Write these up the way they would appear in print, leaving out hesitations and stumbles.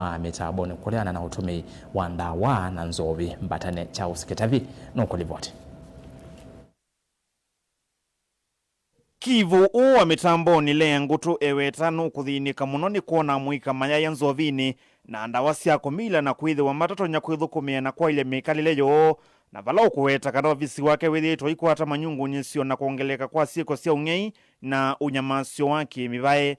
mitaboni kuliana na utumi wa ndawa na nzovi mbatane Charles Kitavi nukulivoti. Kivu uwa mitamboni le ngutu ewetanu kuthinika muno ni kuona mwika mayaya nzovini na ndawa siako mila na kwithiwa matatu nyakwithukumia na kwa ile mikalile yo na vala ukuweta kada visi wake withitwa ikwata manyungu nyisio na kuongeleka kwa sieko sia ung'ei na unyamasio wake mivae.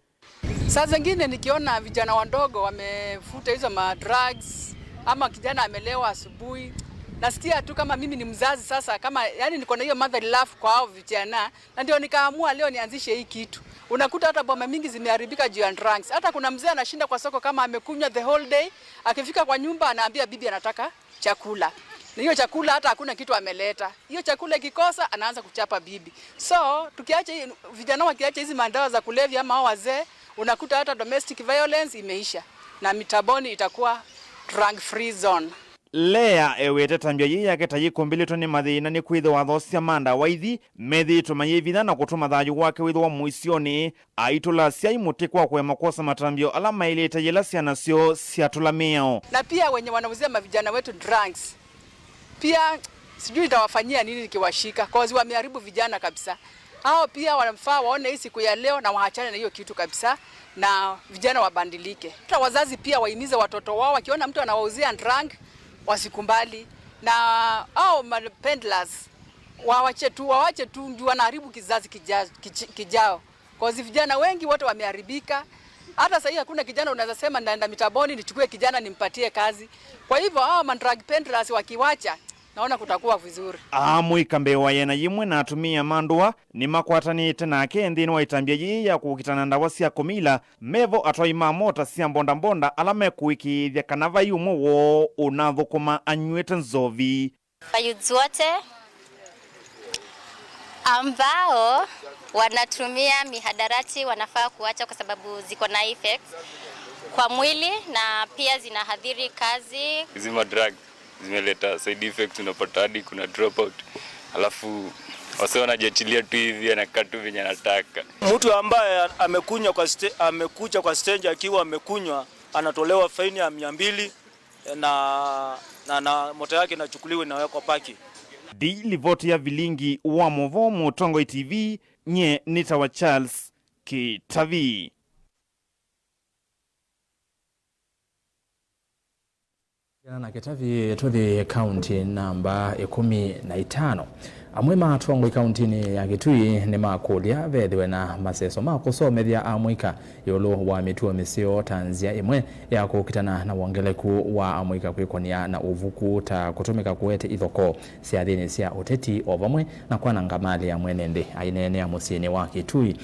Saa zingine nikiona vijana wadogo wamefuta hizo drugs ama kijana amelewa asubuhi, nasikia tu kama mimi ni mzazi sasa, kama yani niko na hiyo mother love kwa hao vijana, na ndio nikaamua leo nianzishe hii kitu. Unakuta hata boma mingi zimeharibika juu ya drugs. Hata kuna mzee anashinda kwa soko kama amekunywa the whole day, akifika kwa nyumba anaambia bibi anataka chakula. Na hiyo chakula hata hakuna kitu ameleta. Hiyo chakula ikikosa anaanza kuchapa bibi. So, tukiacha vijana wakiacha hizi mandawa za kulevya ama wazee, unakuta hata domestic violence imeisha na mitaboni itakuwa drug free zone. Lea ewete tambia yake tayikumbili ni mathina ni kwitho wa thosia manda waithi methi tumayivitha na kutuma thayu wake witho wa muisioni aitula sia imuti kwa kwe makosa matambio alama ilete yela siana sio siatula meo. Na pia wenye wanauzia mavijana wetu drugs pia sijui itawafanyia nini nikiwashika cause wameharibu vijana kabisa. Hao pia wanafaa waone hii siku ya leo na waachane na hiyo kitu kabisa na vijana wabandilike. Hata wazazi pia wahimize watoto wao wakiona mtu anawauzia drug wasikumbali, na hao pendlers waache tu ndio wanaharibu kizazi kijao. Cause vijana wengi wote wameharibika. Hata sasa hakuna kijana unaweza sema naenda mitaboni nichukue kijana nimpatie kazi. Kwa hivyo hao drug pendlers wakiwacha naona kutakuwa vizuri. Mwika mbewa yena yimwe na atumia mandua ni makwatanite nake nthini wa itambia yi ya kukitana ndawa sia kumila mevo atoima mota sia mbonda alame kuikithia kanava yumo wo unathukuma anywete nzovi. Wayuzi wote ambao wanatumia mihadarati wanafaa kuacha kwa sababu ziko na effects kwa mwili na pia zinahadhiri kazi. Hizi drug zimeleta side effects, unapata hadi kuna dropout. Alafu wase wanajiachilia tu hivi anakaa tu venye anataka. Mtu ambaye amekuja kwa stage akiwa amekunywa anatolewa faini ya 200 na moto yake inachukuliwa inawekwa paki. Livoti ya vilingi wa Movomo Tongo TV nye nitawa Charles Kitavi. Na Kitavi tuthi county namba 15 amwe matwangwe county ni ya Kitui ni makulia vethiwe na maseso makusomethia amwika yolo wa mituo misio tanzia imwe ya kukitana na wongeleku wa amwika kwikonia na uvuku ta kutumika kuwete ithoko sia thini sia uteti ovamwe na kwana ngamali ya mwenende ainene ya musini wa Kitui.